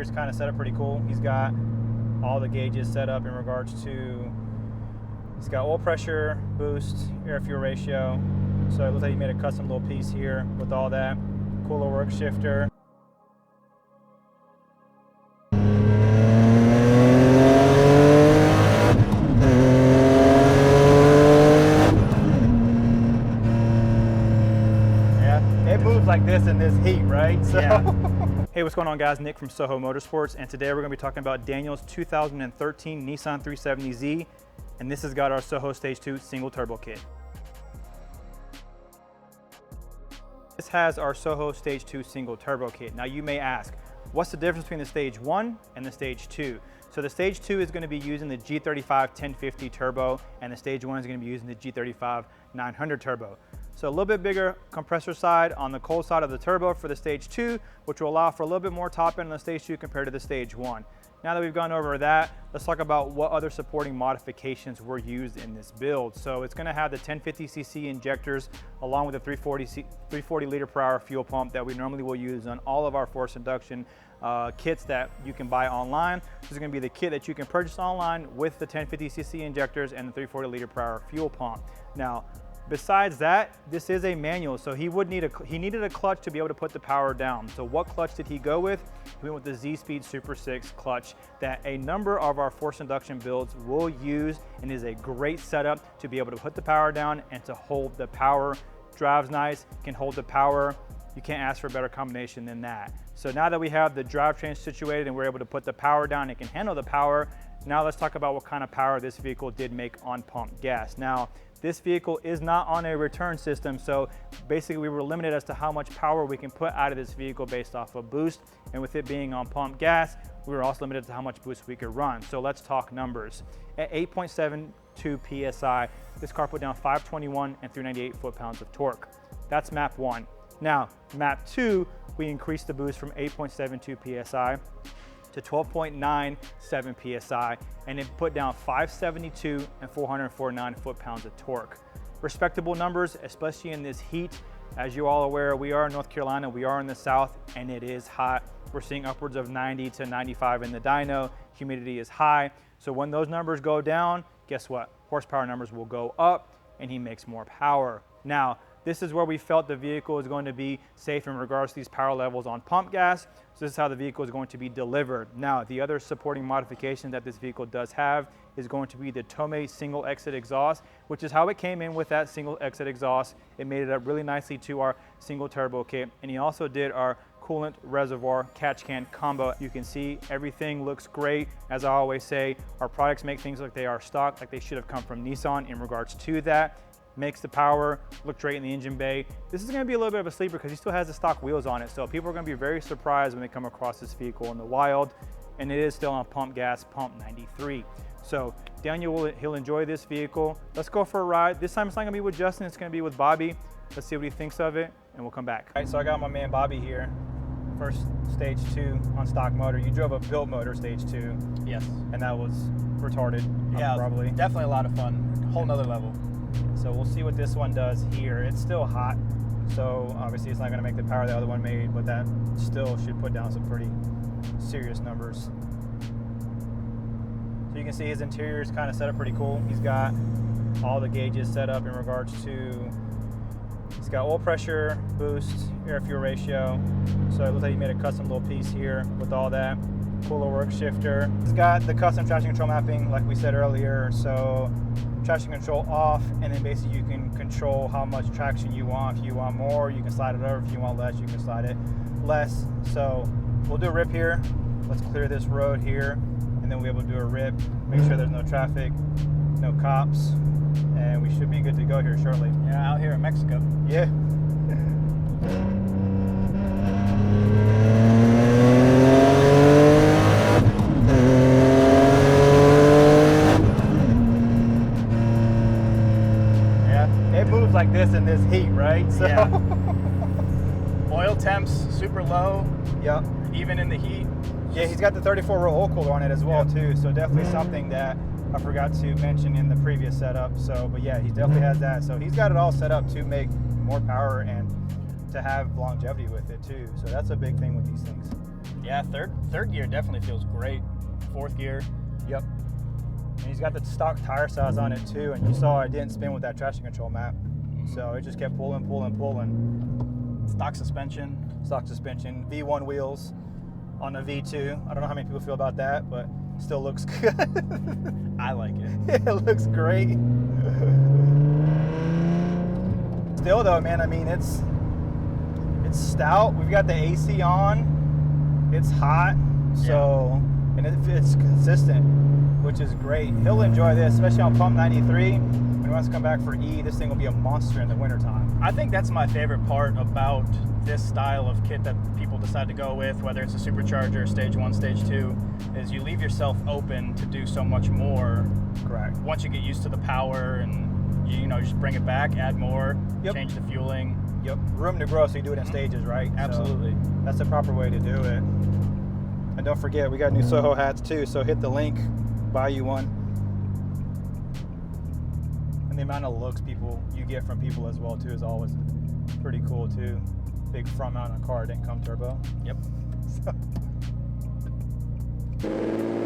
interior is kind of set up pretty cool. He's got all the gauges set up in regards to, he's got oil pressure, boost, air fuel ratio. So it looks like he made a custom little piece here with all that. Cooler work shifter. Like this in this heat, right? So. Yeah. Hey, what's going on, guys? Nick from SOHO Motorsports, and today we're going to be talking about Daniel's 2013 Nissan 370Z, and this has got our SOHO Stage 2 single turbo kit. This has our SOHO Stage 2 single turbo kit. Now you may ask, what's the difference between the Stage 1 and the Stage 2? So the Stage 2 is going to be using the G35 1050 turbo, and the Stage 1 is going to be using the G35 900 turbo. So a little bit bigger compressor side on the cold side of the turbo for the Stage 2, which will allow for a little bit more top end on the Stage 2 compared to the Stage 1. Now that we've gone over that, let's talk about what other supporting modifications were used in this build. So it's going to have the 1050cc injectors along with the 340 liter per hour fuel pump that we normally will use on all of our forced induction kits that you can buy online. This is going to be the kit that you can purchase online with the 1050cc injectors and the 340 liter per hour fuel pump. Now, besides that, this is a manual, so he needed a clutch to be able to put the power down. So what clutch did he go with? He went with the Z-Speed Super 6 clutch that a number of our forced induction builds will use, and is a great setup to be able to put the power down and to hold the power. Drives nice, can hold the power. You can't ask for a better combination than that. So now that we have the drivetrain situated and we're able to put the power down and can handle the power, now let's talk about what kind of power this vehicle did make on pump gas. Now, this vehicle is not on a return system, so basically we were limited as to how much power we can put out of this vehicle based off of boost, and with it being on pump gas, we were also limited to how much boost we could run. So let's talk numbers. At 8.72 PSI, this car put down 521 and 398 foot-pounds of torque. That's map 1. Now, map 2, we increased the boost from 8.72 PSI to 12.97 PSI, and it put down 572 and 449 foot-pounds of torque. Respectable numbers, especially in this heat. As you're all aware, we are in North Carolina, we are in the South, and it is hot. We're seeing upwards of 90 to 95 in the dyno. Humidity is high. So when those numbers go down, guess what? Horsepower numbers will go up, and he makes more power. Now, this is where we felt the vehicle is going to be safe in regards to these power levels on pump gas. So this is how the vehicle is going to be delivered. Now, the other supporting modification that this vehicle does have is going to be the Tome single exit exhaust, which is how it came in with that single exit exhaust. It made it up really nicely to our single turbo kit. And he also did our coolant reservoir catch can combo. You can see everything looks great. As I always say, our products make things like they are stock, like they should have come from Nissan in regards to that. Makes the power look great in the engine bay. This is going to be a little bit of a sleeper because he still has the stock wheels on it, so people are going to be very surprised when they come across this vehicle in the wild, and it is still on pump gas, pump 93. So Daniel, he'll enjoy this vehicle. Let's go for a ride. This time it's not going to be with Justin, it's going to be with Bobby. Let's see what he thinks of it, and we'll come back. All right, so I got my man Bobby here. First Stage 2 on stock motor. You drove a built motor Stage 2. Yes. And that was retarded. Yeah, probably. Definitely a lot of fun. Whole nother level. So we'll see what this one does here. It's still hot, so obviously it's not going to make the power the other one made, but that still should put down some pretty serious numbers. So you can see his interior is kind of set up pretty cool. He's got all the gauges set up in regards to, he's got oil pressure, boost, air fuel ratio. So it looks like he made a custom little piece here with all that. Cooler work shifter. He's got the custom traction control mapping like we said earlier, so traction control off, and then basically you can control how much traction you want. If you want more, you can slide it over. If you want less, you can slide it less. So we'll do a rip here. Let's clear this road here, and then we'll be able to do a rip, make sure there's no traffic, no cops, and we should be good to go here shortly. Yeah, out here in Mexico. Yeah. Like this in this heat, right? So yeah. Oil temps super low. Yep. Even in the heat. Yeah, he's got the 34 row oil cooler on it as well, too. So definitely something that I forgot to mention in the previous setup. So, but yeah, he definitely has that. So he's got it all set up to make more power and to have longevity with it too. So that's a big thing with these things. Yeah, third gear definitely feels great. Fourth gear. Yep. And he's got the stock tire size on it too, and you saw it didn't spin with that traction control map. So it just kept pulling. Stock suspension. Stock suspension, V1 wheels on a V2. I don't know how many people feel about that, but still looks good. I like it. It looks great. Still though, man, I mean, it's stout. We've got the AC on. It's hot, so, and it's consistent, which is great. He'll enjoy this, especially on pump 93. When he wants to come back for E, this thing will be a monster in the wintertime. I think that's my favorite part about this style of kit that people decide to go with, whether it's a supercharger, stage 1, stage 2, is you leave yourself open to do so much more. Correct. Once you get used to the power and you just bring it back, add more, change the fueling. Yep, room to grow, so you do it in stages, right? Absolutely. So that's the proper way to do it. And don't forget, we got new SOHO hats too, so hit the link, buy you one. And the amount of looks you get from people as well too is always pretty cool too. Big front mount on a car, didn't come turbo. Yep. So.